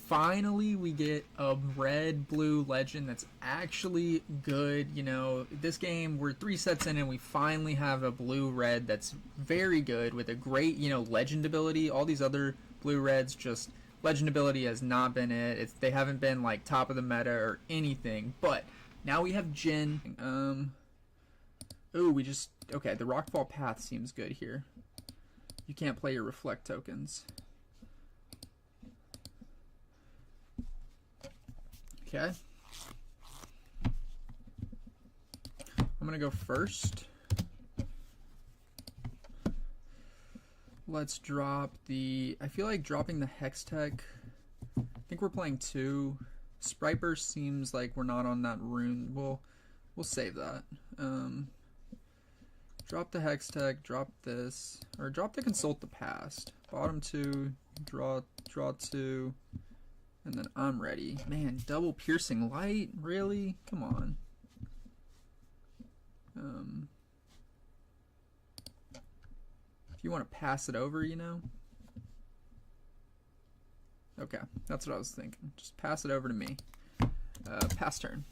finally we get a red-blue legend that's actually good. You know, this game, we're 3 sets in and we finally have a blue-red that's very good with a great, you know, legend ability. All these other blue-reds, just legend ability has not been it. They haven't been, like, top of the meta or anything. But now we have Jhin. Ooh, we just... Okay, the Rockfall Path seems good here. You can't play your Reflect tokens. Okay. I'm gonna go first. Let's drop the... I feel like dropping the Hextech. I think we're playing 2. Sprite Burst seems like we're not on that rune. We'll save that. Drop the Hextech, drop this, or drop the Consult the Past. Bottom 2, draw 2, and then I'm ready. Man, double Piercing Light? Really? Come on. If you want to pass it over, you know? Okay, that's what I was thinking. Just pass it over to me. Pass turn.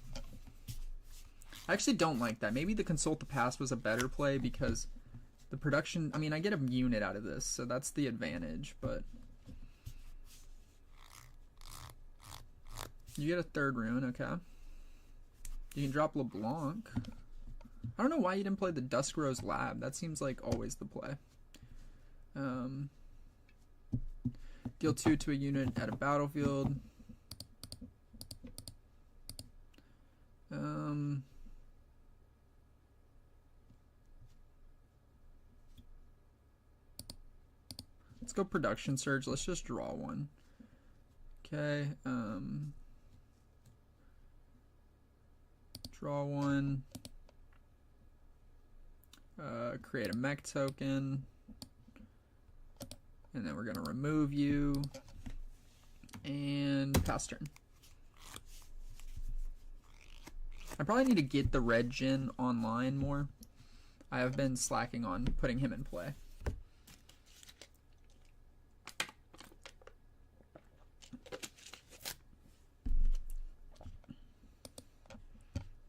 I actually don't like that. Maybe the Consult the Past was a better play because the production... I mean, I get a unit out of this, so that's the advantage, but... You get a 3rd rune, okay. You can drop LeBlanc. I don't know why you didn't play the Dusk Rose Lab. That seems like always the play. Deal 2 to a unit at a battlefield. Let's go Production Surge. Let's just draw 1. Okay. Draw 1. Create a mech token. And then we're going to remove you. And pass turn. I probably need to get the red Jhin online more. I have been slacking on putting him in play.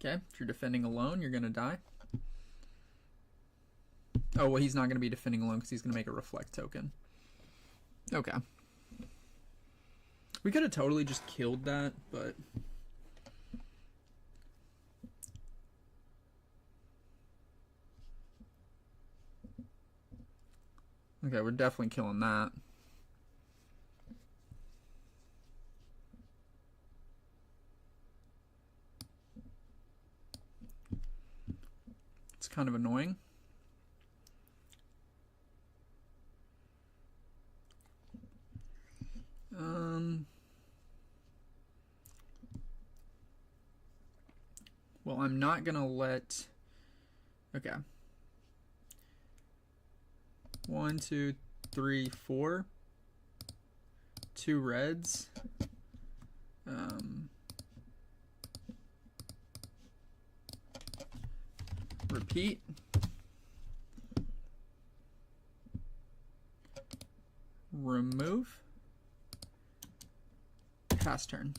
Okay, if you're defending alone, you're going to die. Oh, well, he's not going to be defending alone because he's going to make a Reflect token. Okay. We could have totally just killed that, but... Okay, we're definitely killing that. It's kind of annoying. Well, I'm not gonna let... Okay. 1, 2, 3, 4. 2 reds. Repeat. Remove. Pass turn.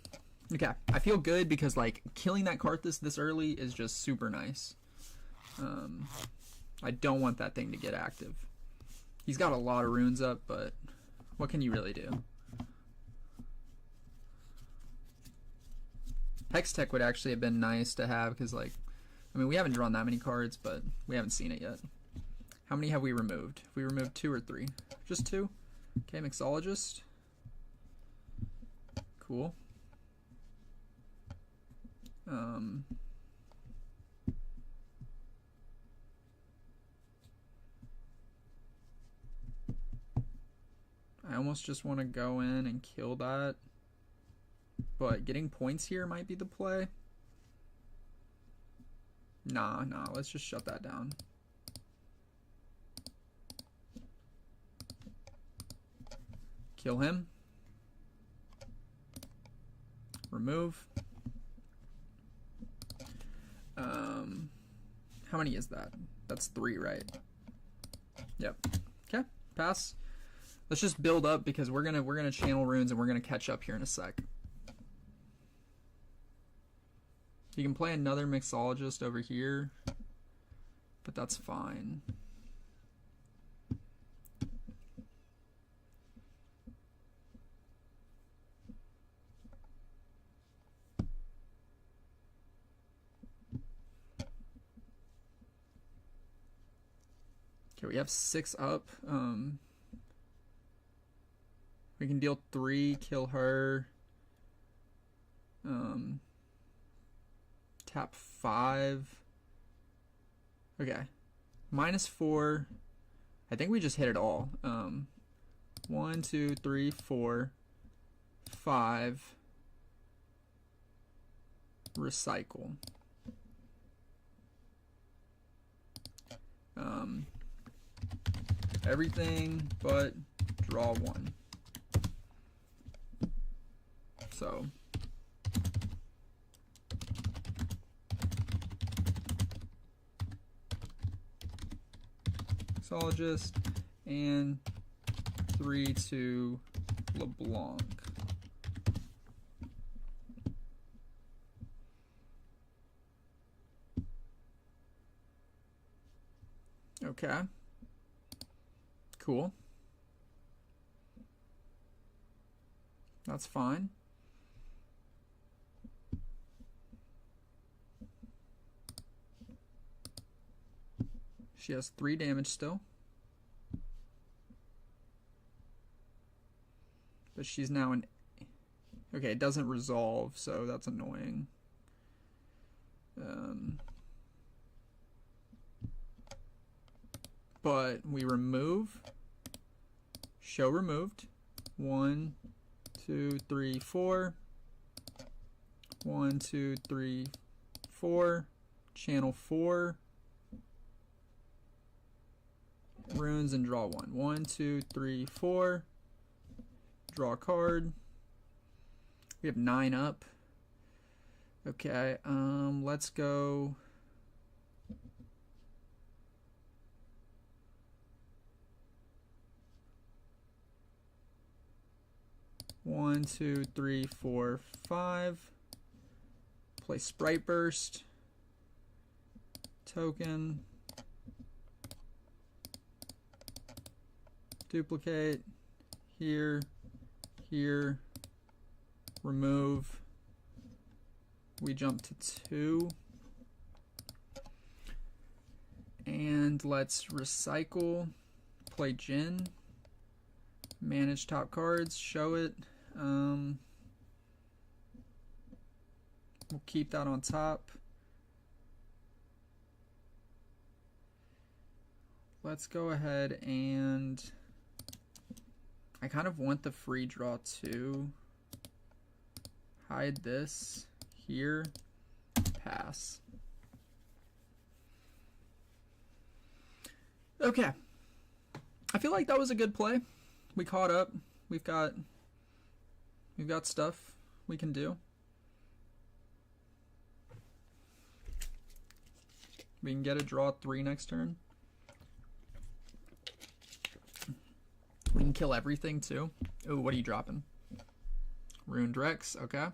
Okay, I feel good because like killing that Karthus this early is just super nice. I don't want that thing to get active. He's got a lot of runes up, but what can you really do? Hextech would actually have been nice to have because, like, I mean, we haven't drawn that many cards, but we haven't seen it yet. How many have we removed? Have we removed 2 or 3? Just 2? Okay, Mixologist. Cool. I almost just want to go in and kill that, but getting points here might be the play. Nah, let's just shut that down. Kill him. Remove. How many is that? That's 3, right? Yep. Okay, pass. Let's just build up because we're gonna channel runes and we're gonna catch up here in a sec. You can play another mixologist over here, but that's fine. Okay, we have 6 up. We can deal 3, kill her. Tap 5. Okay. -4. I think we just hit it all. 1, 2, 3, 4, 5. Recycle. Everything but draw 1. So mixologist and 3 to LeBlanc. Okay. Cool. That's fine. She has 3 damage still. But she's now an... Okay, it doesn't resolve, so that's annoying. But we remove. Show removed. 1, 2, 3, 4. 1, 2, 3, 4. Channel 4. Runes and draw 1. 1, 2, 3, 4. Draw a card. We have 9 up. Okay, let's go. One, 2, 3, 4, 5. Play Sprite Burst. Token. Duplicate. Here. Here. Remove. We jump to 2. And let's recycle. Play Jhin. Manage top cards. Show it. We'll keep that on top. Let's go ahead and I kind of want the free draw too. Hide this here. Pass. Okay. I feel like that was a good play. We caught up. We've got stuff we can do. We can get a draw 3 next turn. We can kill everything too. Oh, what are you dropping? Ruined Rex, okay.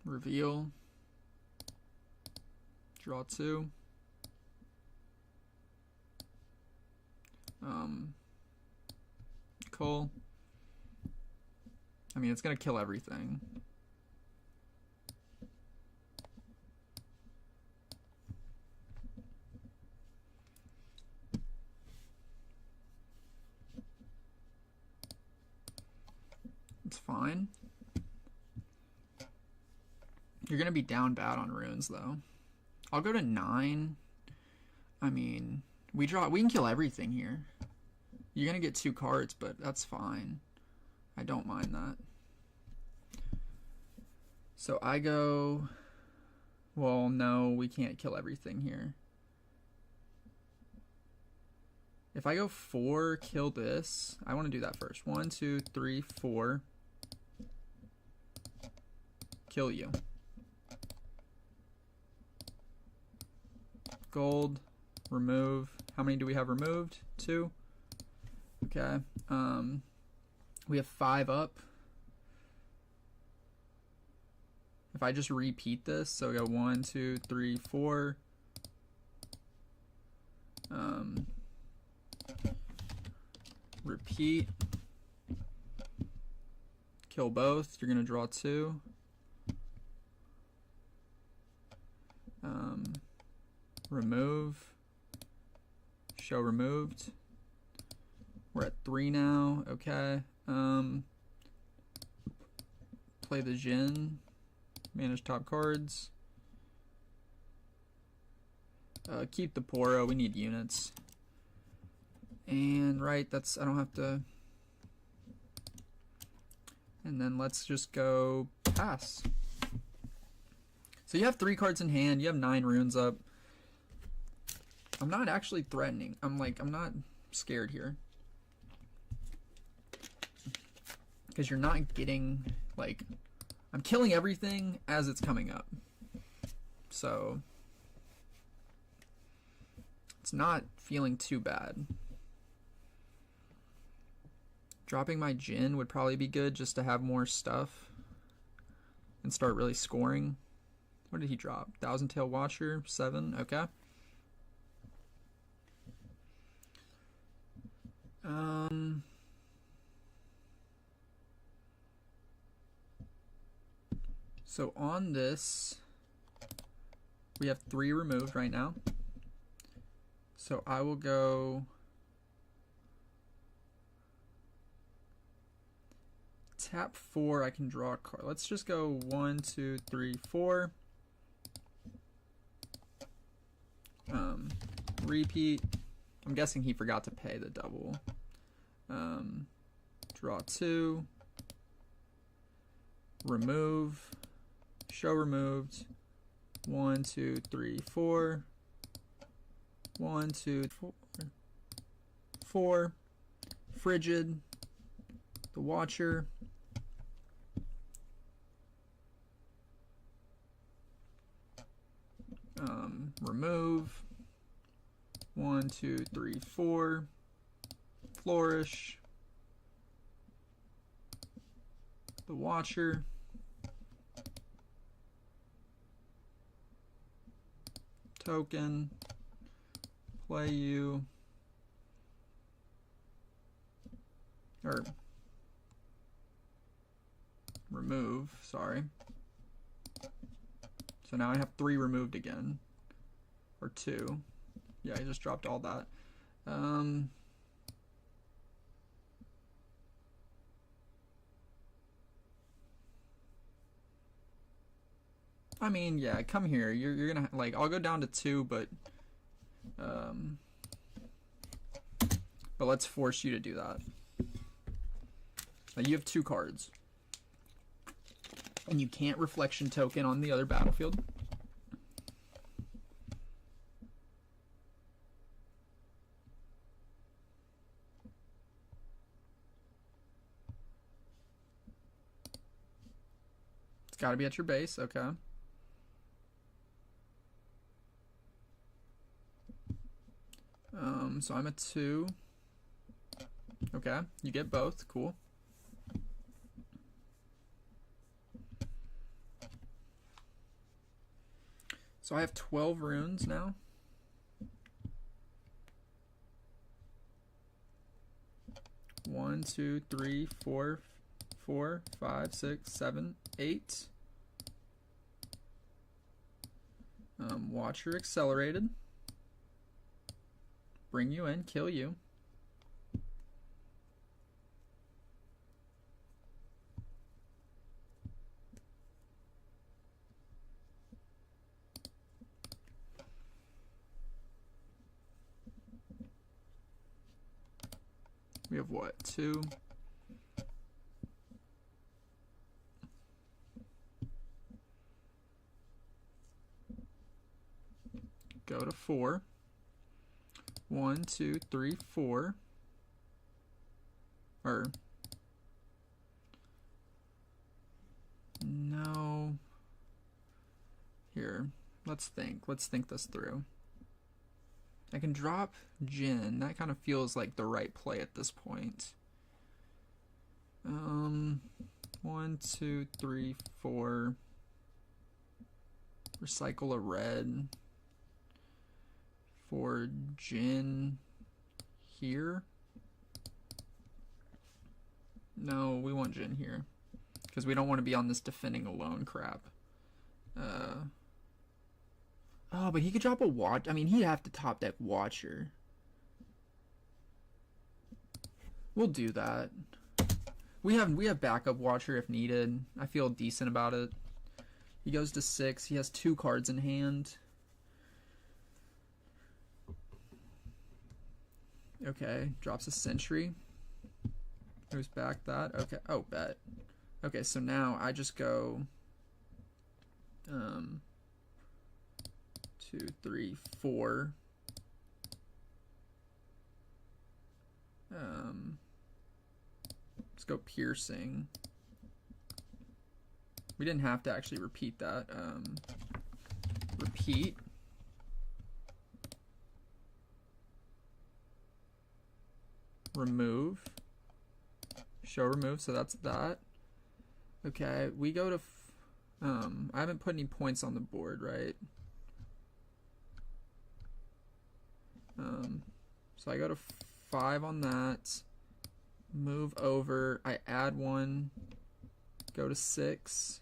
Reveal. Draw 2. Cole. I mean, it's gonna kill everything. It's fine. You're gonna be down bad on runes though. I'll go to 9. I mean, we can kill everything here. You're gonna get 2 cards, but that's fine. I don't mind that. So I go Well, no, we can't kill everything here. If I go 4, kill this. I want to do that first. 1, 2, 3, 4. Kill you. Gold. Remove. How many do we have removed? 2. Okay. We have 5 up. If I just repeat this, so we go 1, 2, 3, 4. Repeat. Kill both. You're gonna draw 2. Remove. Show removed. We're at 3 now. Okay. Play the Jhin. Manage top cards. Keep the Poro. We need units. And right, that's, I don't have to. And then let's just go pass. So you have 3 cards in hand. You have 9 runes up. I'm not actually threatening. I'm not scared here. Because you're not getting, like, I'm killing everything as it's coming up. So it's not feeling too bad. Dropping my Jhin would probably be good just to have more stuff and start really scoring. What did he drop? Thousand Tail Watcher, 7, okay. So on this, we have 3 removed right now. So I will go tap 4. I can draw a card. Let's just go 1, 2, 3, 4. Repeat. I'm guessing he forgot to pay the double. Draw 2. Remove. Show removed. 1, 2, 3, 4. 1, 2, 4. 4. Frigid. The Watcher. Remove. 1, 2, 3, 4. Flourish. The Watcher. Token. Play you. Or remove, sorry. So now I have 3 removed again. Or 2. Yeah, I just dropped all that. I mean, yeah, come here. You're gonna, like, I'll go down to 2, but let's force you to do that. Now you have 2 cards. And you can't reflection token on the other battlefield. It's got to be at your base, okay. So I'm at 2. Okay, you get both, cool. So I have 12 runes now. One, 2, 3, 4, 4, 5, 6, 7, 8. Watcher accelerated. Bring you in, kill you. We have what? 2. go to 4. 1, 2, 3, 4. Or no. Here, let's think this through. I can drop Jhin. That kind of feels like the right play at this point. 1, 2, 3, 4. Recycle a red for Jhin here. No, we want Jhin here because we don't want to be on this defending alone crap. Oh, but he could drop a watch. I mean, he'd have to top deck Watcher. We'll do that. We have backup Watcher if needed. I feel decent about it. He goes to 6. He has 2 cards in hand. Okay, drops a Sentry. Moves back that. Okay. Oh, bet. Okay, so now I just go 2, 3, 4. Let's go Piercing. We didn't have to actually repeat that. Repeat. Remove. Show remove, so that's that. Okay, we go to I haven't put any points on the board, right? So I go to 5 on that. Move over. I add 1. Go to 6.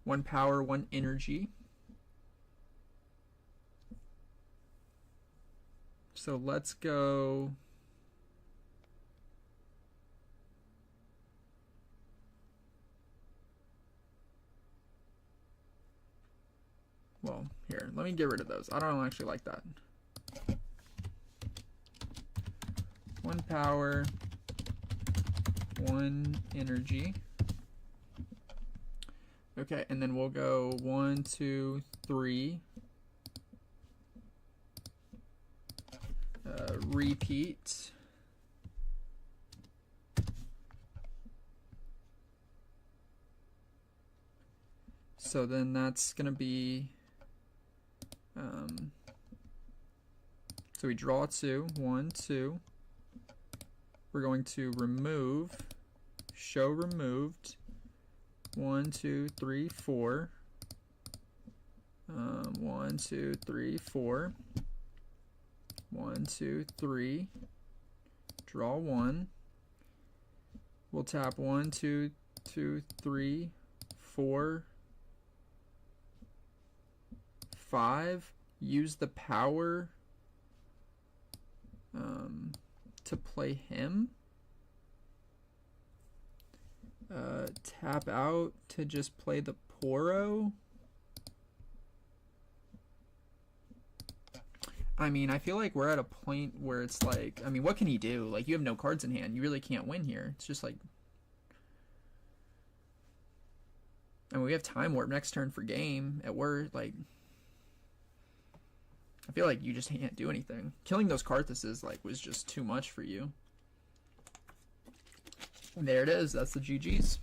One power, 1 energy. So let's go. Well, here, let me get rid of those. I don't actually like that. 1 power, 1 energy. Okay, and then we'll go 1, 2, 3. Repeat. So then that's gonna be so we draw 2, 1, 2. We're going to remove, show removed. 1, 2, 3, 4. 1, 2, 3, 4. 1, 2, 3. Draw 1. We'll tap 1, 2, 2, 3, 4, 5. Use the power to play him. Tap out to just play the Poro. I mean, I feel like we're at a point where it's like, I mean, what can he do? Like, you have no cards in hand. You really can't win here. It's just like, I mean, we have Time Warp next turn for game at worst. Like, I feel like you just can't do anything. Killing those Karthuses, like, was just too much for you. There it is. That's the GG's.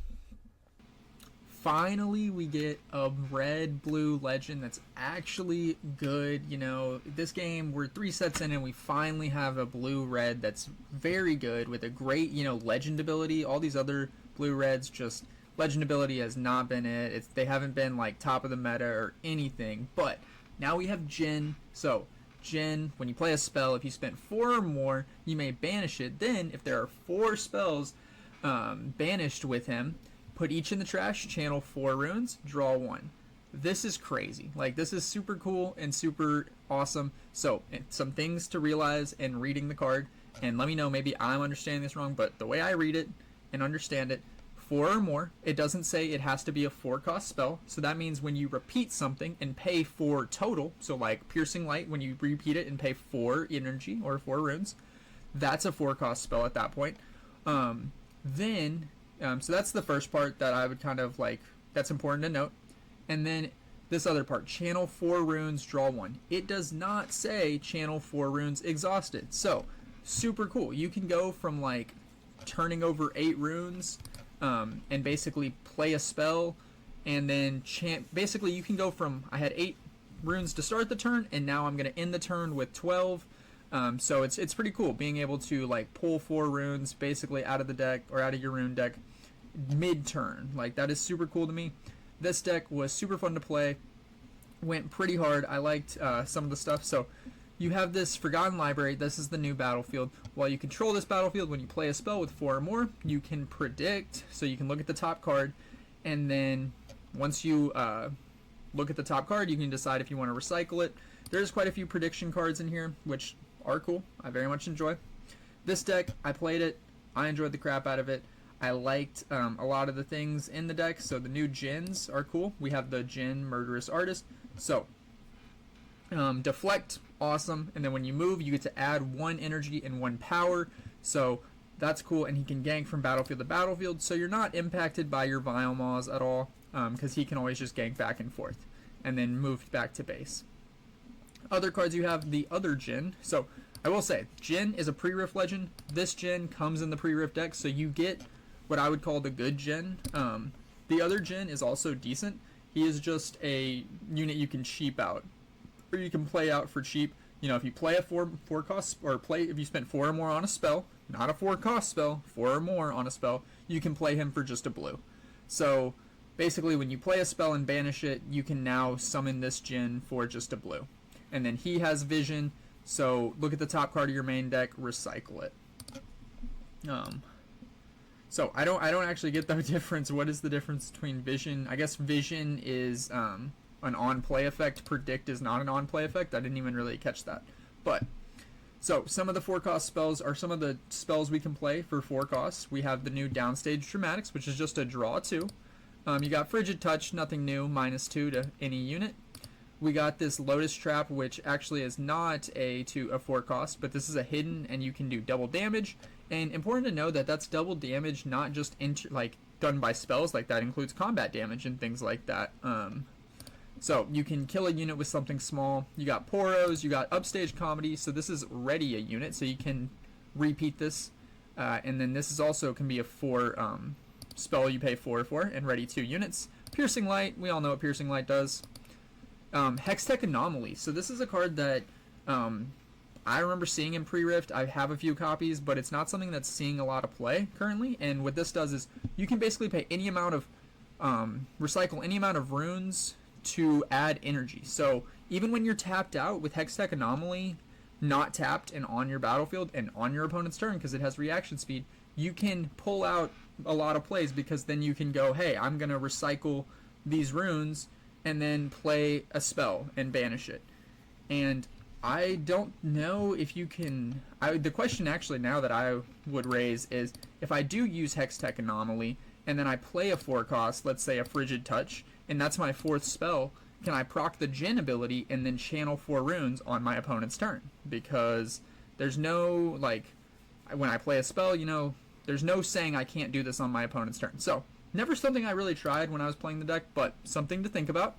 Finally, we get a red-blue legend that's actually good. You know, this game, we're 3 sets in and we finally have a blue-red that's very good with a great, you know, legend ability. All these other blue-reds, just legend ability has not been it. They haven't been, like, top of the meta or anything. But now we have Jhin. So, Jhin, when you play a spell, if you spent 4 or more, you may banish it. Then, if there are 4 spells banished with him, put each in the trash, channel 4 runes, draw 1. This is crazy. Like, this is super cool and super awesome. So, some things to realize in reading the card, and let me know, maybe I'm understanding this wrong, but the way I read it and understand it, 4 or more. It doesn't say it has to be a 4-cost spell, so that means when you repeat something and pay 4 total, so like Piercing Light, when you repeat it and pay 4 energy or 4 runes, that's a 4-cost spell at that point. So that's the first part that I would kind of like, that's important to note. And then this other part, channel 4 runes, draw 1. It does not say channel 4 runes exhausted. So, super cool. You can go from like turning over 8 runes and basically play a spell, and then basically you can go from, I had 8 runes to start the turn, and now I'm going to end the turn with 12. So it's pretty cool being able to like pull 4 runes basically out of the deck or out of your rune deck mid-turn. Like, that is super cool to me. This deck was super fun to play, went pretty hard. I liked some of the stuff. So you have this Forgotten Library. This is the new battlefield. While you control this battlefield, when you play a spell with 4 or more, you can predict. So you can look at the top card, and then once you look at the top card, you can decide if you want to recycle it. There's quite a few prediction cards in here, which are cool. I very much enjoy. This deck, I played it. I enjoyed the crap out of it. I liked a lot of the things in the deck. So the new Jhins are cool. We have the Jhin Murderous Artist. So deflect, awesome. And then when you move, you get to add 1 energy and 1 power. So that's cool. And he can gank from battlefield to battlefield. So you're not impacted by your Vile Maws at all, because he can always just gank back and forth and then move back to base. Other cards, you have the other Jhin. So I will say, Jhin is a pre-riff legend. This Jhin comes in the pre-riff deck, so you get what I would call the good Jhin. The other Jhin is also decent. He is just a unit you can cheap out, or you can play out for cheap. You know, if you play a 4 cost, or if you spent 4 or more on a spell, not a 4-cost spell, 4 or more on a spell, you can play him for just a blue. So basically, when you play a spell and banish it, you can now summon this Jhin for just a blue. And then he has vision, so look at the top card of your main deck, recycle it. So I don't actually get the difference. What is the difference between vision? I guess vision is an on-play effect. Predict is not an on-play effect. I didn't even really catch that. But so some of the 4-cost spells are some of the spells we can play for 4 costs. We have the new Downstage Dramatics, which is just a draw 2. You got Frigid Touch, nothing new, -2 to any unit. We got this Lotus Trap, which actually is not a 4 cost, but this is a hidden, and you can do double damage. And important to know that that's double damage, not just like done by spells. Like, that includes combat damage and things like that. So you can kill a unit with something small. You got Poros, you got Upstage Comedy. So this is ready a unit, so you can repeat this. And then this is also can be a 4 spell you pay 4 for, and ready 2 units. Piercing Light, we all know what Piercing Light does. Hextech Anomaly. So this is a card that I remember seeing in pre-rift. I have a few copies, but it's not something that's seeing a lot of play currently. And what this does is you can basically pay any amount of recycle any amount of runes to add energy. So even when you're tapped out with Hextech Anomaly not tapped and on your battlefield and on your opponent's turn, because it has reaction speed, you can pull out a lot of plays, because then you can go, hey, I'm going to recycle these runes and then play a spell and banish it. And I don't know if you can... the question actually now that I would raise is, if I do use Hextech Anomaly and then I play a 4 cost, let's say a Frigid Touch, and that's my 4th spell, can I proc the Jhin ability and then channel 4 runes on my opponent's turn? Because there's no, like, when I play a spell, you know, there's no saying I can't do this on my opponent's turn. So, never something I really tried when I was playing the deck, but something to think about.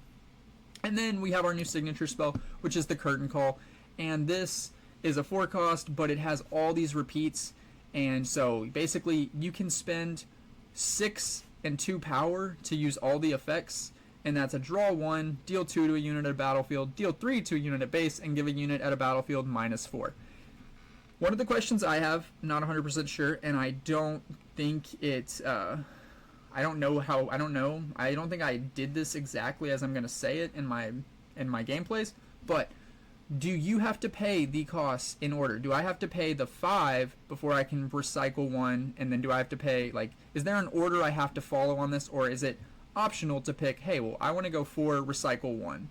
And then we have our new signature spell, which is the Curtain Call. And this is a 4 cost, but it has all these repeats. And so basically you can spend 6 and 2 power to use all the effects. And that's a draw 1, deal 2 to a unit at a battlefield, deal 3 to a unit at base, and give a unit at a battlefield -4. One of the questions I have, not 100% sure, and I don't think it's... I don't think I did this exactly as I'm going to say it in my gameplays, but do you have to pay the costs in order? Do I have to pay the 5 before I can recycle 1, and then do I have to pay, like, is there an order I have to follow on this, or is it optional to pick, hey, well, I want to go 4, recycle 1,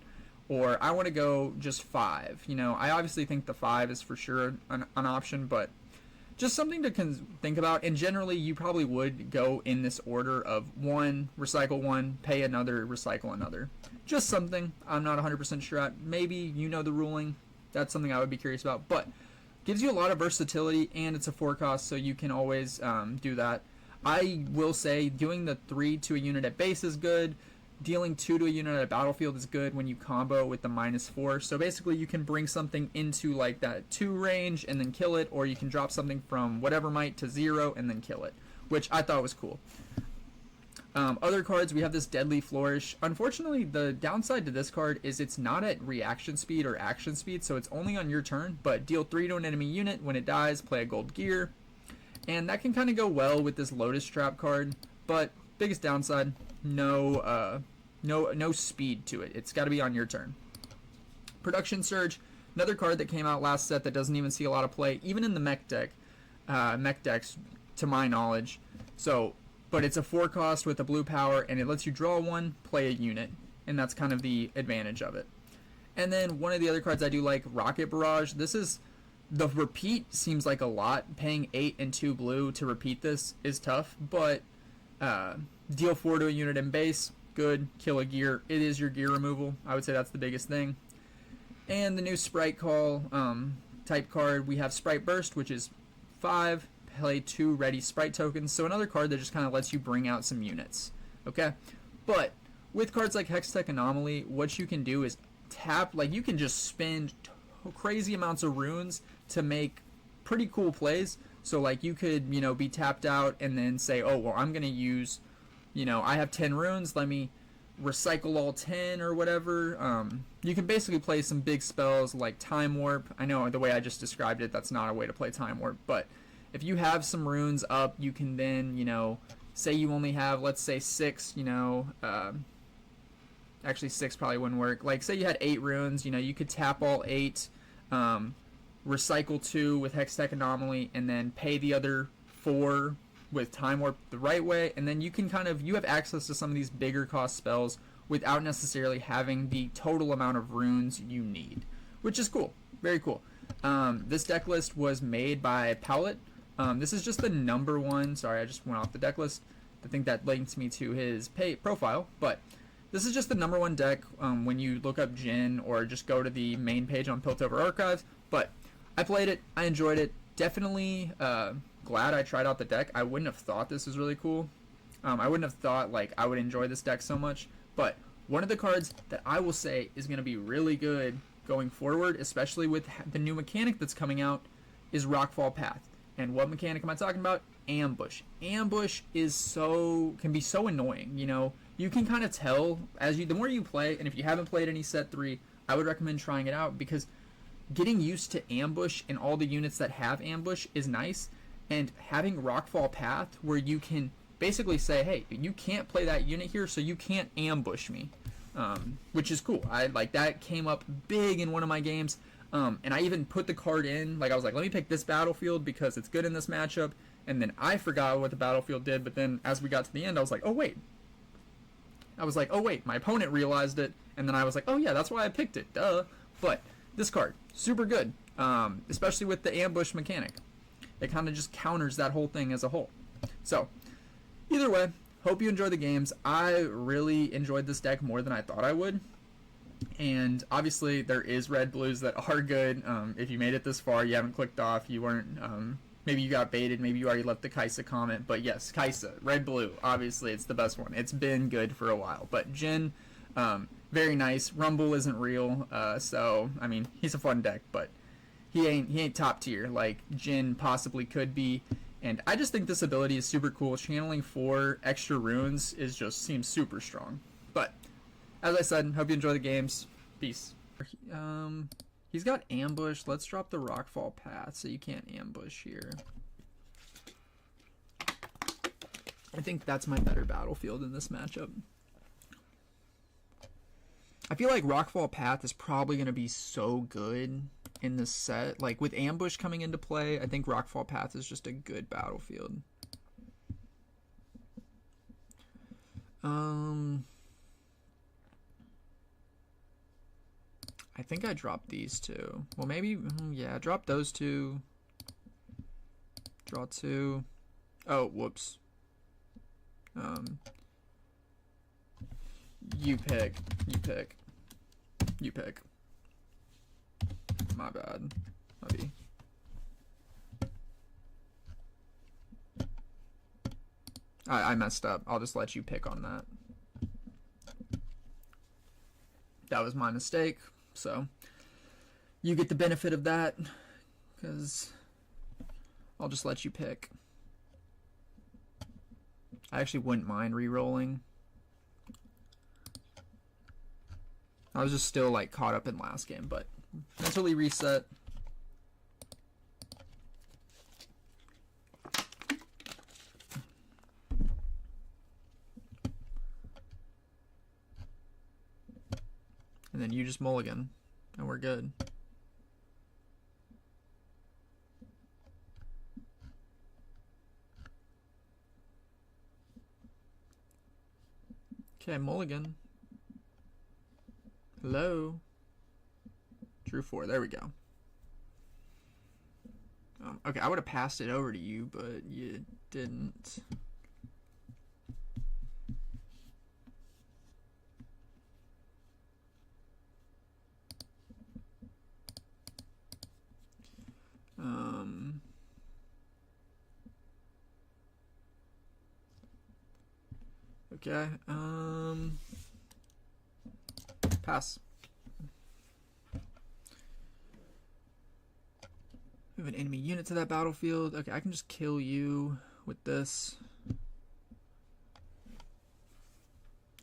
or I want to go just 5? You know, I obviously think the 5 is for sure an option, but just something to think about. And generally, you probably would go in this order of one, recycle one, pay another, recycle another. Just something I'm not 100% sure at. Maybe you know the ruling. That's something I would be curious about. But gives you a lot of versatility, and it's a 4 cost, so you can always do that. I will say doing the 3 to a unit at base is good. Dealing 2 to a unit at a battlefield is good when you combo with the -4. So basically you can bring something into like that 2 range and then kill it, or you can drop something from whatever might to 0 and then kill it, which I thought was cool. Other cards, we have this Deadly Flourish. Unfortunately, the downside to this card is it's not at reaction speed or action speed, so it's only on your turn, but deal 3 to an enemy unit. When it dies, play a gold gear. And that can kind of go well with this Lotus Trap card, but biggest downside, no speed to it. It's got to be on your turn. Production Surge, another card that came out last set that doesn't even see a lot of play, even in the mech decks, to my knowledge. So, but it's a 4 cost with a blue power, and it lets you draw 1, play a unit, and that's kind of the advantage of it. And then one of the other cards I do like, Rocket Barrage. This is, the repeat seems like a lot. Paying 8 and 2 blue to repeat this is tough, but deal 4 to a unit in base, good. Kill a gear. It is your gear removal. I would say that's the biggest thing. And the new Sprite Call type card, we have Sprite Burst, which is 5, play 2 ready Sprite tokens. So another card that just kind of lets you bring out some units. Okay? But with cards like Hextech Anomaly, what you can do is tap, like you can just spend crazy amounts of runes to make pretty cool plays. So like you could, be tapped out and then say, oh, well, I'm going to use, I have 10 runes, let me recycle all 10 or whatever. You can basically play some big spells like Time Warp. I know the way I just described it, that's not a way to play Time Warp, but if you have some runes up, you can then, say you only have, let's say 6, actually 6 probably wouldn't work. Like say you had 8 runes, you could tap all 8, recycle 2 with Hextech Anomaly, and then pay the other 4 with Time Warp the right way, and then you can you have access to some of these bigger cost spells without necessarily having the total amount of runes you need, which is cool. Very cool. This deck list was made by Powlett. This is just the number one. Sorry, I just went off the deck list. I think that links me to his profile, but this is just the number 1 deck when you look up Jhin or just go to the main page on Piltover Archives. But I played it. I enjoyed it. Definitely glad I tried out the deck. I wouldn't have thought this was really cool. I wouldn't have thought I would enjoy this deck so much. But one of the cards that I will say is going to be really good going forward, especially with the new mechanic that's coming out, is Rockfall Path. And what mechanic am I talking about? Ambush. Ambush can be so annoying. You can kind of tell the more you play, and if you haven't played any set 3, I would recommend trying it out, because getting used to ambush and all the units that have ambush is nice, and having Rockfall Path where you can basically say, hey, you can't play that unit here, so you can't ambush me, which is cool. That came up big in one of my games, and I even put the card in, I was like, let me pick this battlefield because it's good in this matchup, and then I forgot what the battlefield did, but then as we got to the end, I was like, oh wait, my opponent realized it, and then I was like, oh yeah, that's why I picked it, duh. But this card, super good, especially with the ambush mechanic. It kind of just counters that whole thing as a whole. So, either way, hope you enjoy the games. I really enjoyed this deck more than I thought I would. And obviously, there is red blues that are good. If you made it this far, you haven't clicked off, you weren't, maybe you got baited, maybe you already left the Kaisa comment. But yes, Kaisa, red blue, obviously it's the best one. It's been good for a while. But Jhin, very nice. Rumble isn't real, so I mean he's a fun deck, but he ain't top tier like Jhin possibly could be. And I just think this ability is super cool. Channeling 4 extra runes seems super strong. But as I said, hope you enjoy the games. Peace. He's got ambush. Let's drop the Rockfall Path so you can't ambush here. I think that's my better battlefield in this matchup. I feel like Rockfall Path is probably going to be so good in this set. With ambush coming into play, I think Rockfall Path is just a good battlefield. I think I dropped these 2. Well, maybe, yeah, drop those 2. Draw 2. Oh, whoops. You pick. You pick. You pick. My bad. Maybe. I messed up. I'll just let you pick on that. That was my mistake. So you get the benefit of that because I'll just let you pick. I actually wouldn't mind re-rolling. I was just still like caught up in last game, but mentally reset. And then you just mulligan, and we're good. Okay, mulligan. Hello. Drew 4. There we go. Okay, I would have passed it over to you, but you didn't. Okay, pass. Move an enemy unit to that battlefield. Okay, I can just kill you with this.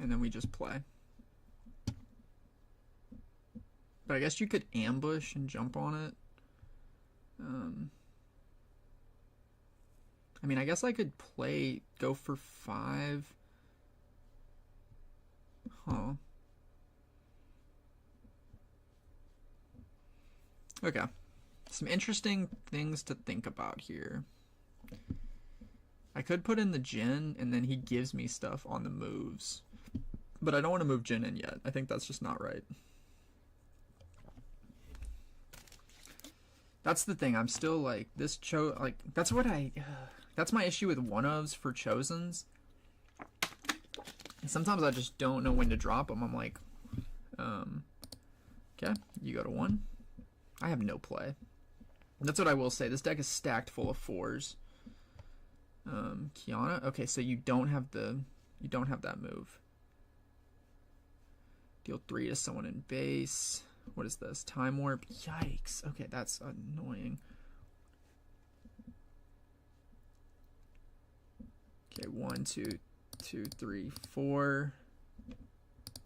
And then we just play. But I guess you could ambush and jump on it. I mean, I guess I could go for 5. Huh. Okay. Some interesting things to think about here. I could put in the Jhin, and then he gives me stuff on the moves. But I don't want to move Jhin in yet. I think that's just not right. That's the thing. I'm still like, this that's what that's my issue with one-ofs for Chosens. Sometimes I just don't know when to drop them. I'm like, okay, you go to 1. I have no play. That's what I will say. This deck is stacked full of 4s. Kiana. Okay, so you don't have that move. Deal 3 to someone in base. What is this? Time warp. Yikes. Okay, that's annoying. Okay, 1, 2, 2, 3, 4.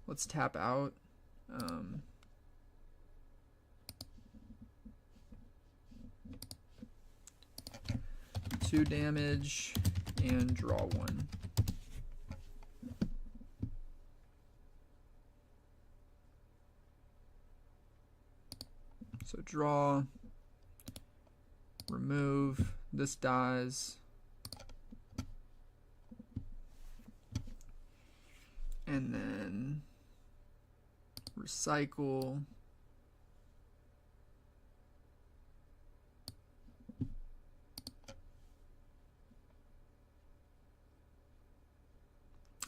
Let's tap out. 2 damage and draw 1. So draw, remove, this dies, and then recycle.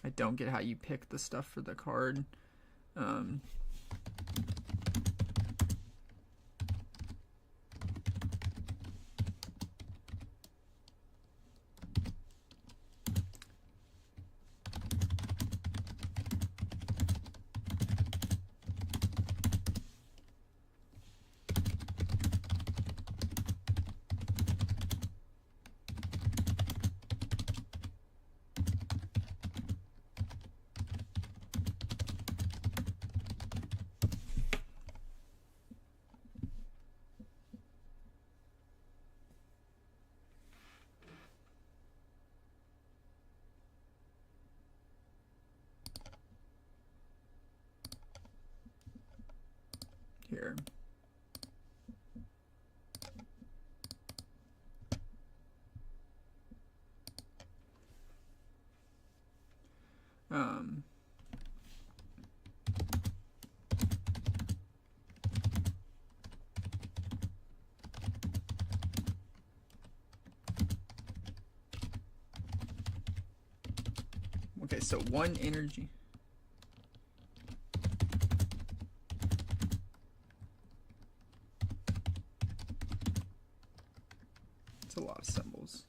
I don't get how you pick the stuff for the card. Here. Okay, so 1 energy. It's a lot of symbols.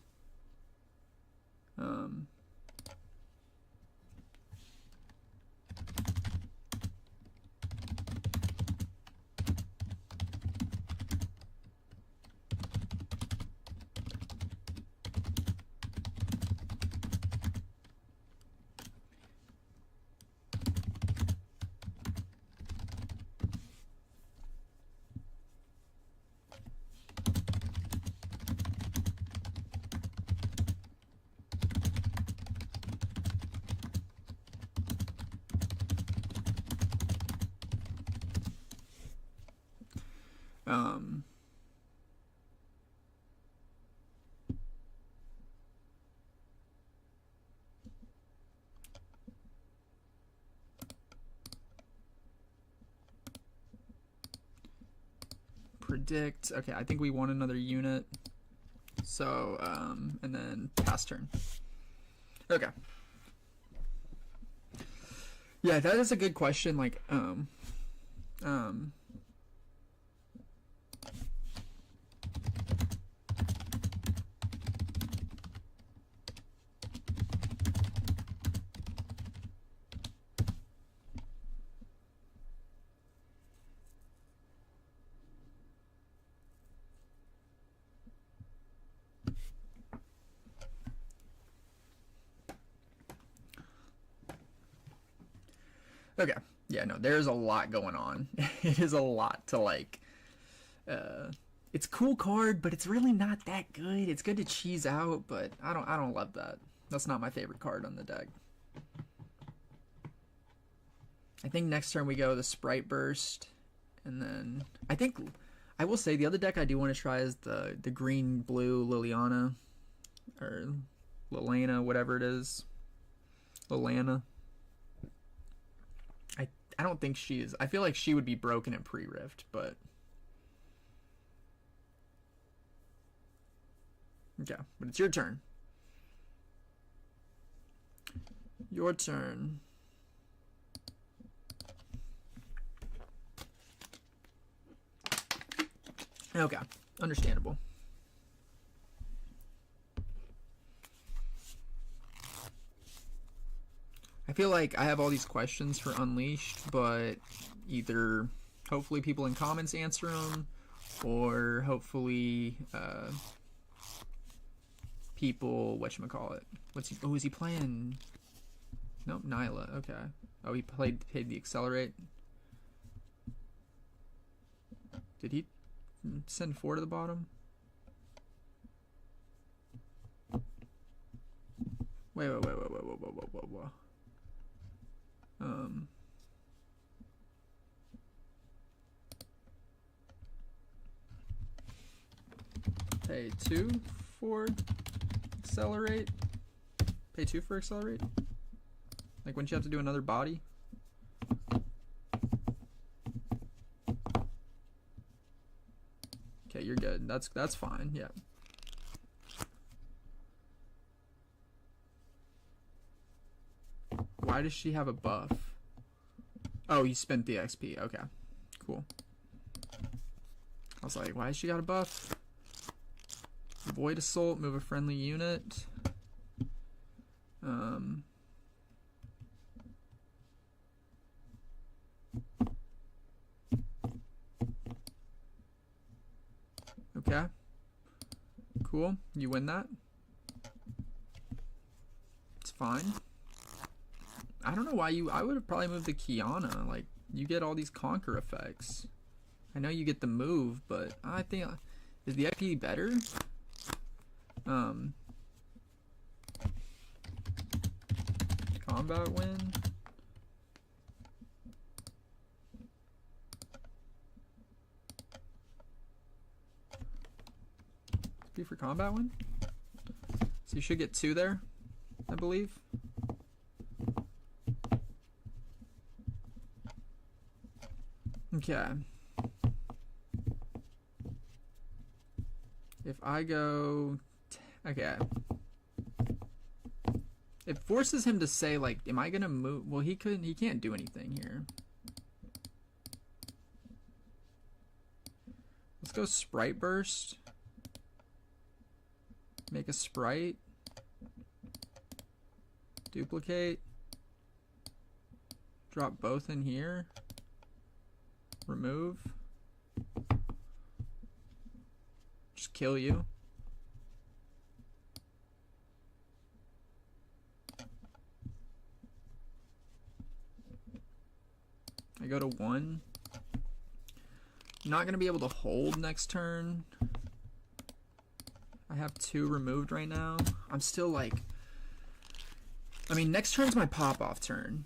Predict. Okay, I think we want another unit. So, and then pass turn. Okay. Yeah, that is a good question. Like, okay. Yeah, no, there's a lot going on. It is a lot to like. It's a cool card, but it's really not that good. It's good to cheese out, but I don't love that. That's not my favorite card on the deck. I think next turn we go the Sprite Burst, and then I think I will say the other deck I do want to try is the green blue Liliana or Lilana, whatever it is. Lilana. I don't think she is. I feel like she would be broken in pre-rift, but okay, but it's your turn. Your turn. Okay, understandable. I feel like I have all these questions for Unleashed, but either hopefully people in comments answer them, or hopefully people, whatchamacallit. Oh, is he playing? Nope, Nyla, okay. Oh, he paid the Accelerate. Did he send 4 to the bottom? Wait. Pay 2 for Accelerate? Pay 2 for Accelerate? Like, wouldn't you have to do another body? Okay, you're good. That's fine, yeah. Why does she have a buff? Oh, you spent the XP. Okay, cool. I was like, why has she got a buff? Void Assault, move a friendly unit. Okay. Cool. You win that. It's fine. I don't know why I would have probably moved to Kiana. Like, you get all these conquer effects. I know you get the move, but I think is the XP better? Combat win. Be for combat win. So you should get 2 there, I believe. Okay. If I go, okay. it forces him to say, like, am I gonna move? Well, he can't do anything here. Let's go Sprite Burst. Make a sprite. Duplicate. Drop both in here. Remove. Just kill you. I go to 1. I'm not going to be able to hold next turn. I have 2 removed right now. I'm still like... I mean, next turn's my pop-off turn.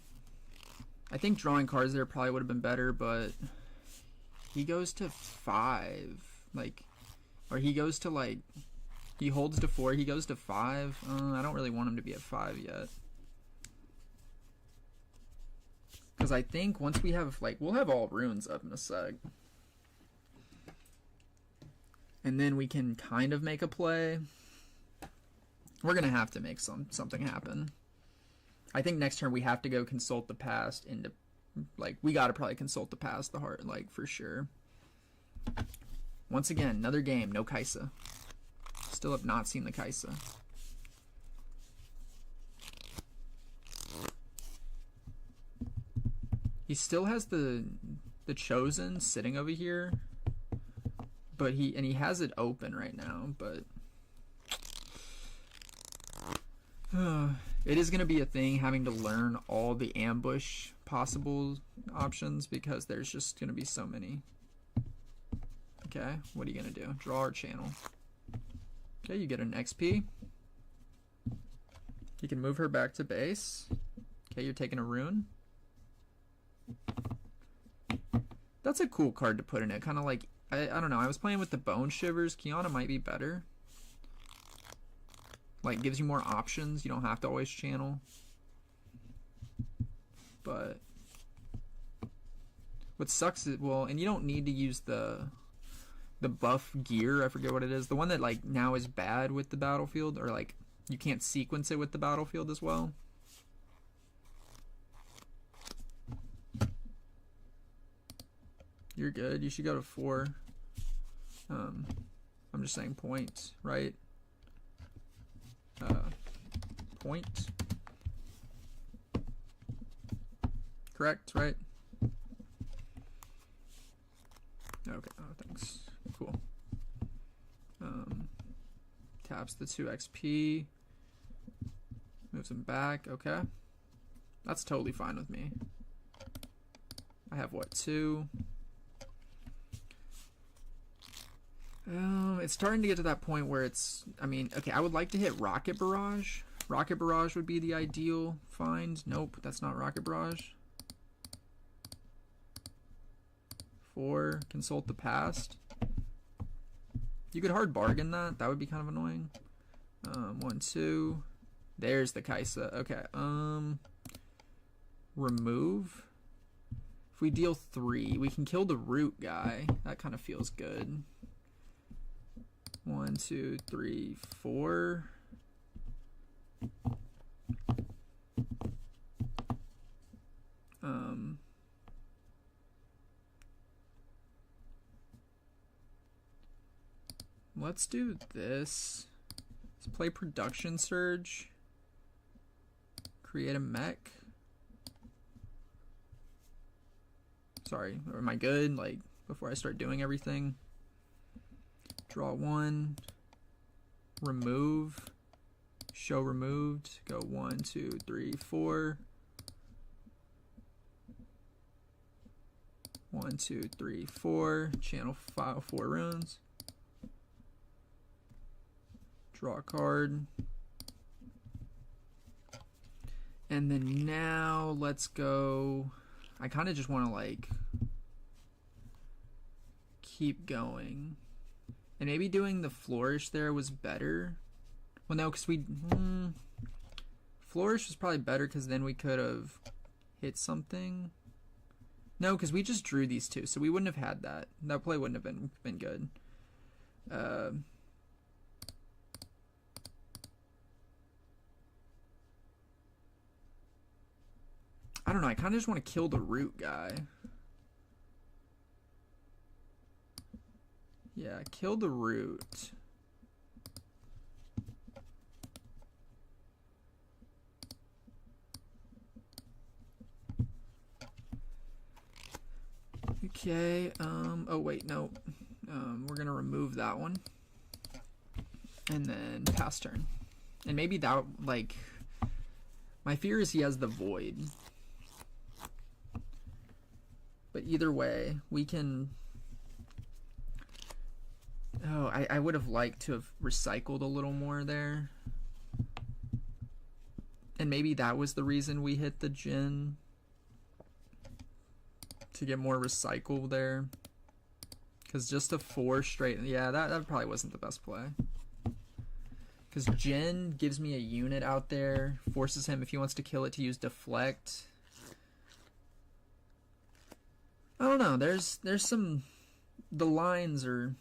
I think drawing cards there probably would have been better, but... He goes to 5. Like... Or he goes to like... He holds to 4, he goes to 5. I don't really want him to be at 5 yet. Because I think once we have, like, we'll have all runes up in a sec. And then we can kind of make a play. We're going to have to make something happen. I think next turn we have to go consult the past into, like, we got to probably consult the past, the heart, like, for sure. Once again, another game, no Kaisa. Still have not seen the Kaisa. He still has the Chosen sitting over here, but he has it open right now, but it is going to be a thing having to learn all the ambush possible options because there's just going to be so many. Okay, what are you going to do? Draw or channel. Okay, you get an XP. You can move her back to base. Okay, you're taking a rune. That's a cool card to put in it. Kind of like, I don't know. I was playing with the Bone Shivers. Kiana might be better. Like, gives you more options. You don't have to always channel. But what sucks is, well, and you don't need to use the buff gear. I forget what it is. The one that, like, now is bad with the battlefield. Or, like, you can't sequence it with the battlefield as well. You're good. You should go to 4. I'm just saying point, right? Point. Correct, right? Okay, oh, thanks. Cool. Taps the 2 XP. Moves him back, okay. That's totally fine with me. I have what, 2? It's starting to get to that point where it's, I mean, okay, I would like to hit Rocket Barrage. Rocket Barrage would be the ideal find. Nope, that's not Rocket Barrage. 4, consult the past. You could hard bargain that. That would be kind of annoying. 1, 2. There's the Kaisa. Okay, remove. If we deal 3, we can kill the root guy. That kind of feels good. 1, 2, 3, 4. Let's do this. Let's play Production Surge. Create a mech. Sorry, am I good? Like, before I start doing everything. Draw 1. Remove. Show removed. Go 1, 2, 3, 4. 1, 2, 3, 4. Channel file 4 runes. Draw a card. And then now let's go. I kind of just want to like keep going. And maybe doing the flourish there was better. Well, no, because we... flourish was probably better because then we could have hit something. No, because we just drew these 2, so we wouldn't have had that. That play wouldn't have been good. I'm I don't know, I kind of just want to kill the root guy. Yeah, kill the root. Okay, oh wait, no. We're gonna remove that one. And then pass turn. And maybe that, like, my fear is he has the void. But either way, we can... Oh, I would have liked to have recycled a little more there. And maybe that was the reason we hit the Jhin. To get more recycle there. Because just a 4 straight... Yeah, that probably wasn't the best play. Because Jhin gives me a unit out there. Forces him, if he wants to kill it, to use deflect. I don't know. There's some... The lines are...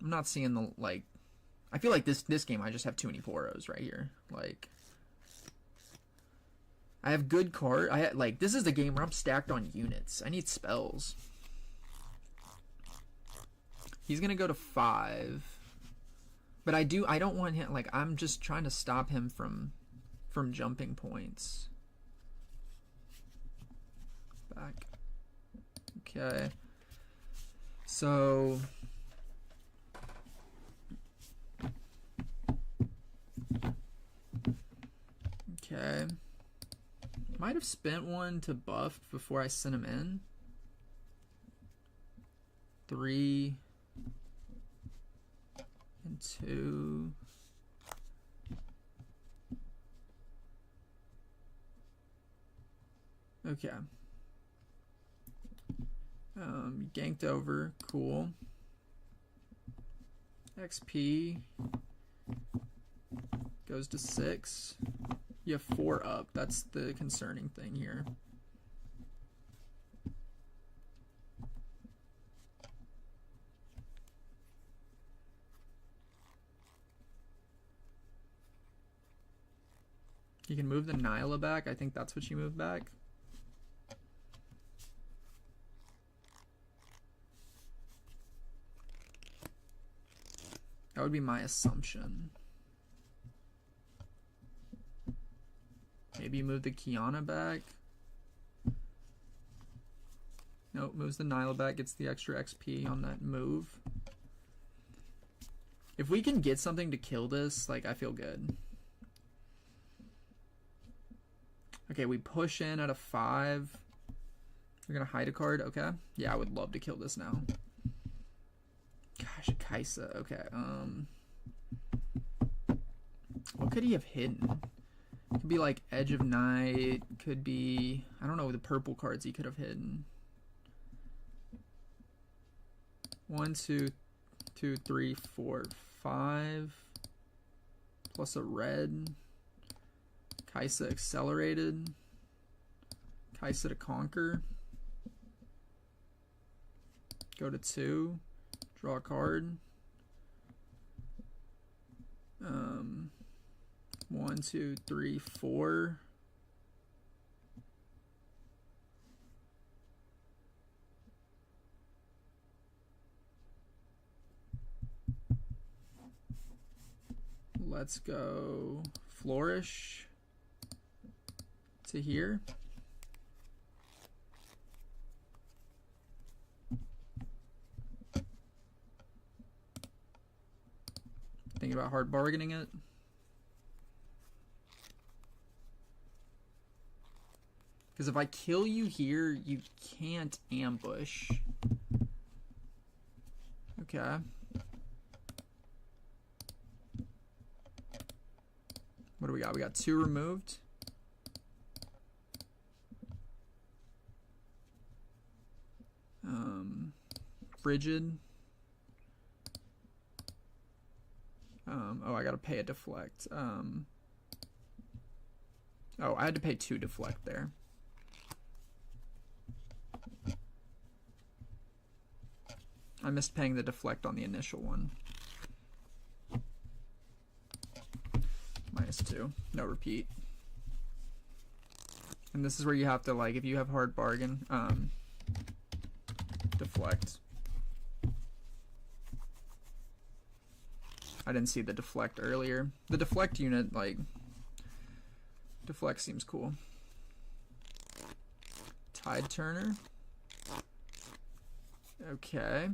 I'm not seeing the, like... I feel like this game I just have too many Poros right here. Like... I have good card. Like, this is the game where I'm stacked on units. I need spells. He's gonna go to 5. But I don't want him, like, I'm just trying to stop him from jumping points. Back. Okay. So... Okay. Might have spent one to buff before I sent him in. 3 and 2. Okay. Ganked over. Cool. XP goes to 6. You have 4 up. That's the concerning thing here. You can move the Nyla back. I think that's what you move back. That would be my assumption. Maybe move the Kiana back. Nope, moves the Nyla back, gets the extra XP on that move. If we can get something to kill this, like, I feel good. Okay, we push in at a 5. We're gonna hide a card, okay. Yeah, I would love to kill this now. Gosh, Kaisa, okay. What could he have hidden? Could be like Edge of Night, could be, I don't know, the purple cards he could have hidden. 1, 2, 2, 3, 4, 5. Plus a red. Kaisa Accelerated. Kaisa to Conquer. Go to 2. Draw a card. 1, 2, 3, 4. Let's go Flourish to here. Thinking about hard bargaining it. Because if I kill you here, you can't ambush. Okay. What do we got? We got 2 removed. Frigid. Oh, I gotta pay a deflect. Oh, I had to pay 2 deflect there. I missed paying the deflect on the initial one. -2. No repeat. And this is where you have to, like, if you have hard bargain, deflect. I didn't see the deflect earlier. The deflect unit, like, deflect seems cool. Tide Turner. Okay.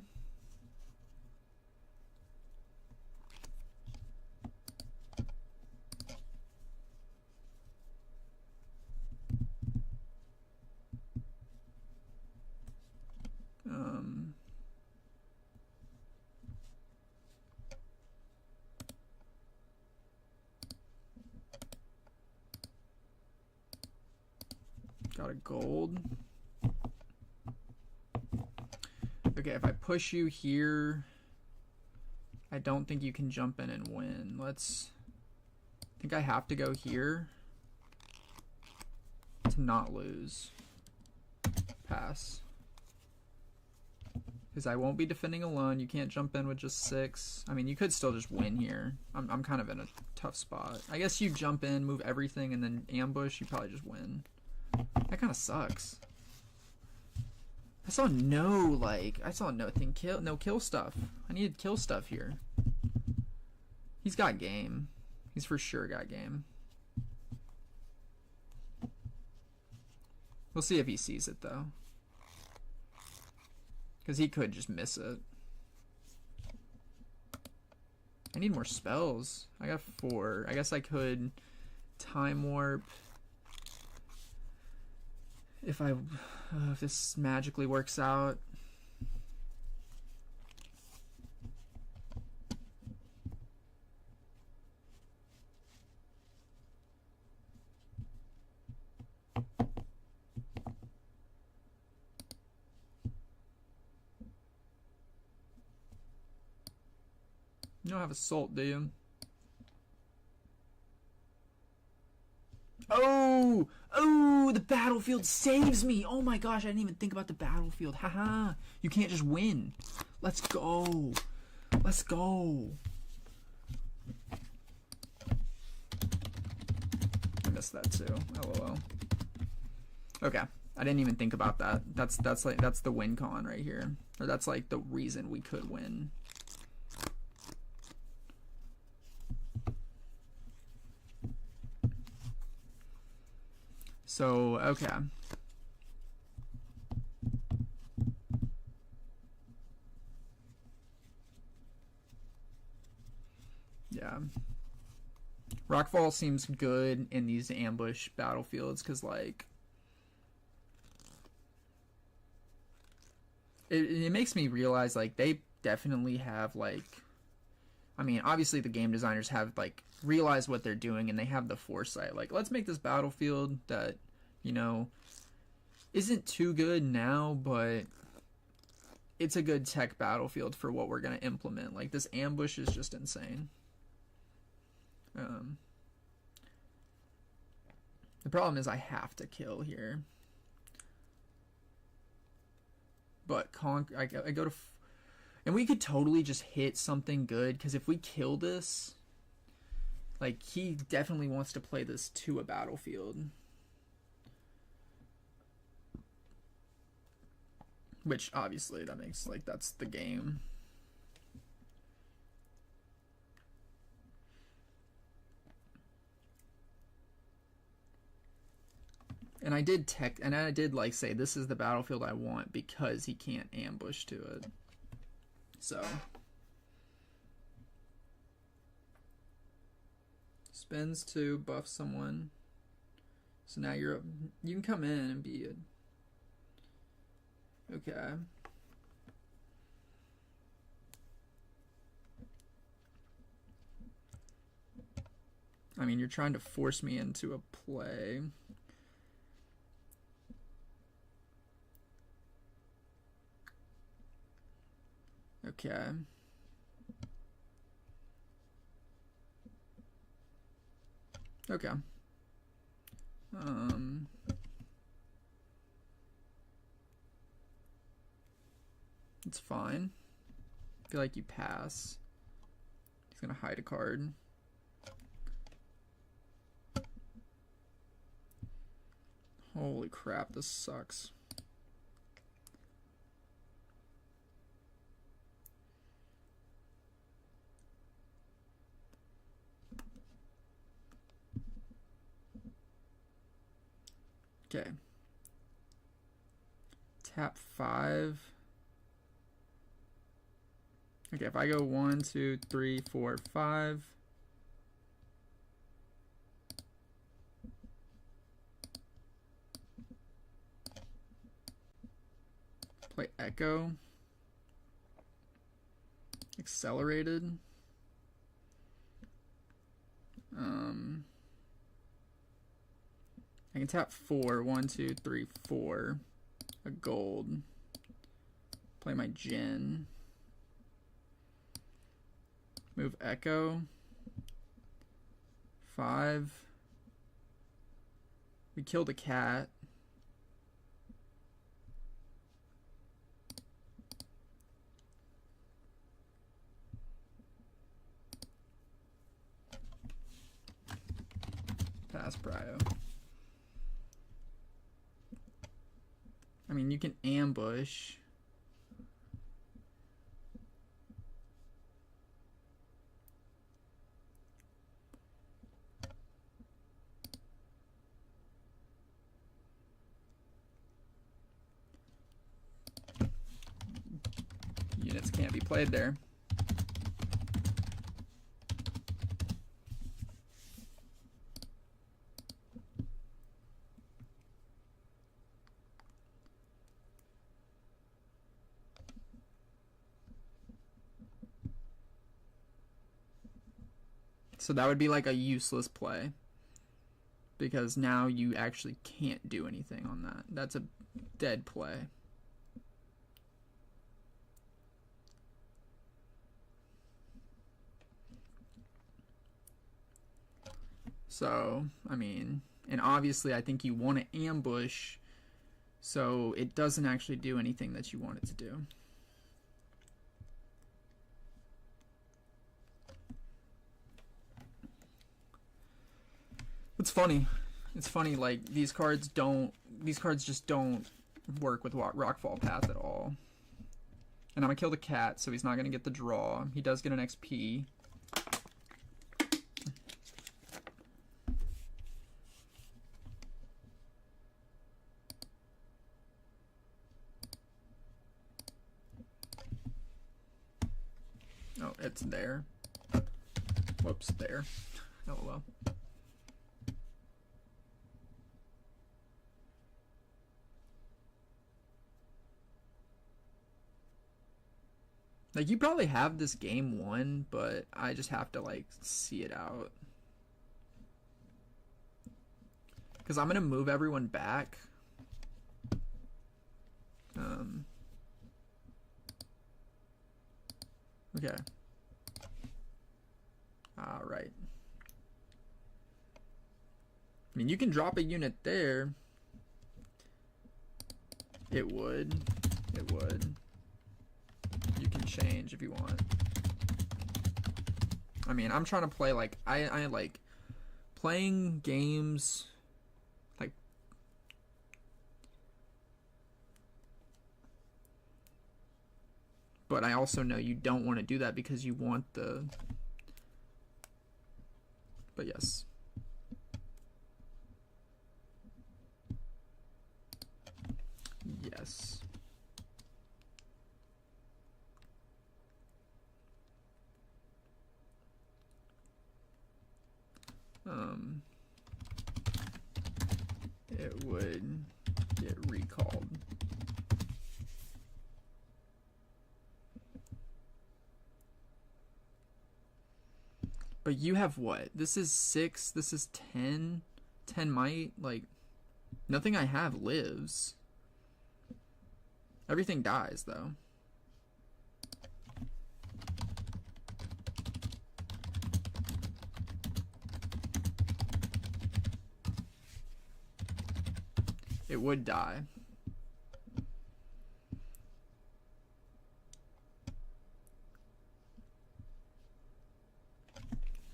Got a gold. Okay, if I push you here, I don't think you can jump in and win. Let's... I think I have to go here to not lose. Pass. Because I won't be defending alone. You can't jump in with just 6. I mean, you could still just win here. I'm kind of in a tough spot. I guess you jump in, move everything, and then ambush. You probably just win. That kind of sucks. I saw no kill stuff. I needed kill stuff here. He's got game. He's for sure got game. We'll see if he sees it though. Because he could just miss it. I need more spells. I got 4. I guess I could time warp. If this magically works out. You don't have assault, do you? Oh! Oh, the battlefield saves me! Oh my gosh, I didn't even think about the battlefield. Haha. You can't just win. Let's go. Let's go. I missed that too. LOL. Okay. I didn't even think about that. That's the win con right here. Or that's like the reason we could win. So, okay. Yeah. Rockfall seems good in these ambush battlefields because, like, it makes me realize, like, they definitely have, like, I mean, obviously the game designers have, like, realized what they're doing and they have the foresight. Like, let's make this battlefield that, you know, isn't too good now, but it's a good tech battlefield for what we're going to implement. Like, this ambush is just insane. The problem is I have to kill here. But I go to... And we could totally just hit something good, because if we kill this, like, he definitely wants to play this to a battlefield. Which, obviously, that makes, like, that's the game. And I did like say this is the battlefield I want because he can't ambush to it. So spends to buff someone. So now you can come in and be a okay. I mean, you're trying to force me into a play. Okay. Okay. It's fine. I feel like you pass. He's gonna hide a card. Holy crap, this sucks. Okay. Tap 5. Okay, if I go 1, 2, 3, 4, 5. Play Echo. Accelerated. I can tap 4. 1, 2, 3, 4. A gold. Play my Jhin. Move Echo. 5. We killed a cat. Pass Prio. I mean, you can ambush. Units can't be played there. So that would be like a useless play, because now you actually can't do anything on that. That's a dead play. So, I mean, and obviously I think you want to ambush, so it doesn't actually do anything that you want it to do. It's funny. It's funny, like, these cards just don't work with Rockfall Path at all. And I'm gonna kill the cat, so he's not gonna get the draw. He does get an XP. Oh, it's there. Whoops, there. LOL. Like, you probably have this game won, but I just have to, like, see it out. Because I'm going to move everyone back. Okay. Alright. I mean, you can drop a unit there. It would. It would. You can change if you want. I mean, I'm trying to play, like, I like playing games, like, but I also know you don't want to do that because you want the, but yes. Yes. It would get recalled. But you have what? This is 6, this is 10. 10 might, like, nothing I have lives. Everything dies, though. It would die.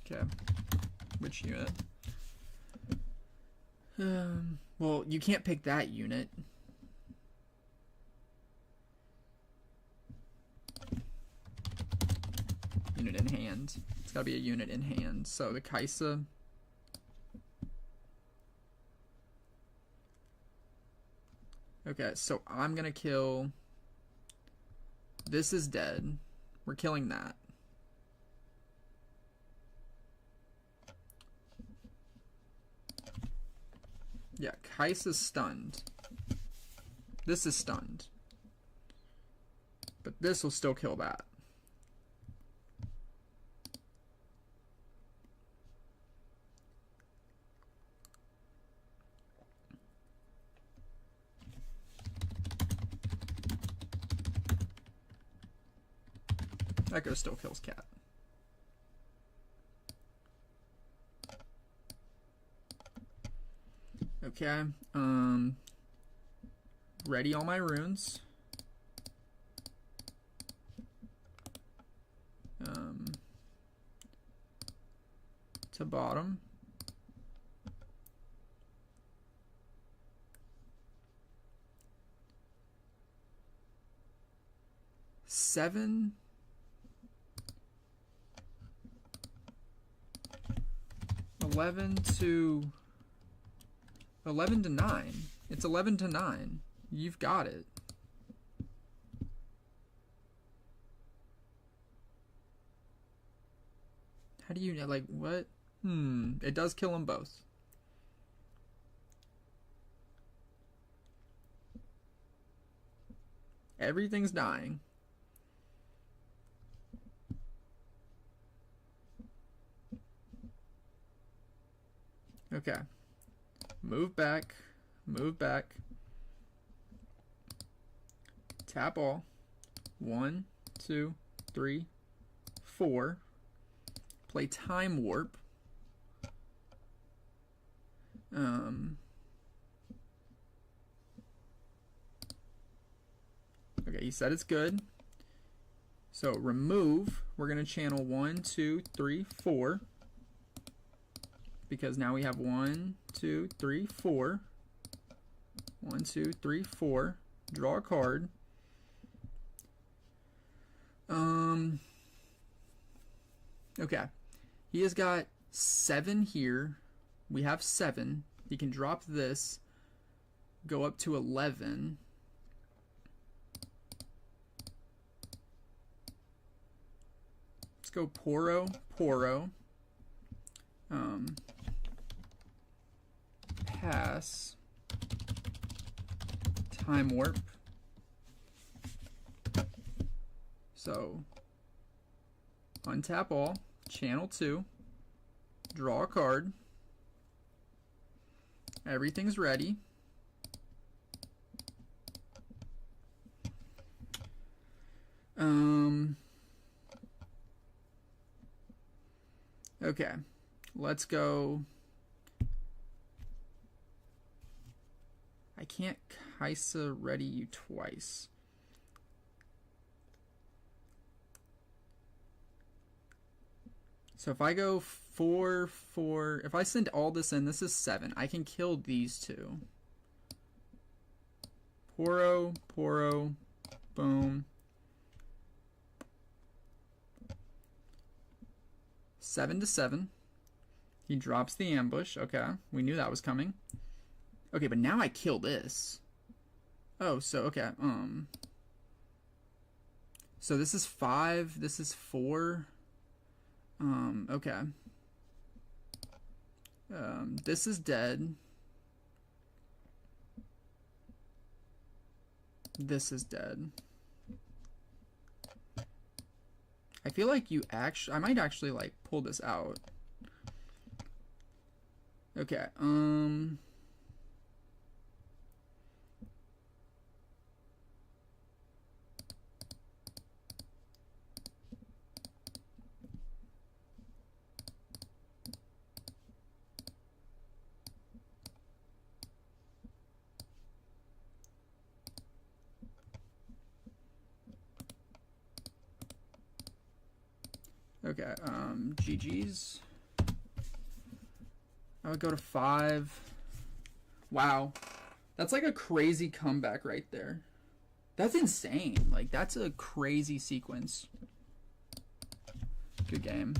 Okay. Which unit? Well, you can't pick that unit. Unit in hand. It's gotta be a unit in hand. So the Kaisa. Okay, so I'm gonna kill. This is dead. We're killing that. Yeah, Kaisa's stunned. This is stunned. But this will still kill that. Echo still kills cat. Okay. Ready all my runes. To bottom. Seven. 11 to 9. It's 11 to 9. You've got it. How do you know? Like, what? It does kill them both. Everything's dying. Okay. Move back. Move back. Tap all. 1, 2, 3, 4. Play Time Warp. Okay, he said it's good. So remove. We're going to channel 1, 2, 3, 4. Because now we have 1, 2, 3, 4. 1, 2, 3, 4. Draw a card. Okay. He has got 7 here. We have 7. He can drop this. Go up to 11. Let's go Poro, Poro. Pass. Time Warp. So, untap all, channel 2, draw a card. Everything's ready. Okay, let's go. I can't Kaisa ready you twice. So if I go 4, 4, if I send all this in, this is 7. I can kill these two. Poro, Poro, boom. 7 to 7. He drops the ambush. Okay, we knew that was coming. Okay, but now I kill this. Oh, so okay. So this is 5. This is 4. Okay. This is dead. This is dead. I feel like you actually, I might actually like pull this out. Okay, okay, GG's. I would go to 5. Wow. That's like a crazy comeback right there. That's insane. Like, that's a crazy sequence. Good game.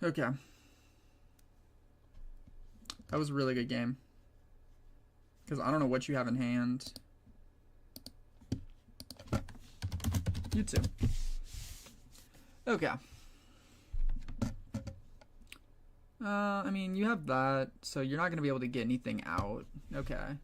Okay. That was a really good game. Because I don't know what you have in hand. You too. Okay. I mean, you have that, so you're not going to be able to get anything out. Okay.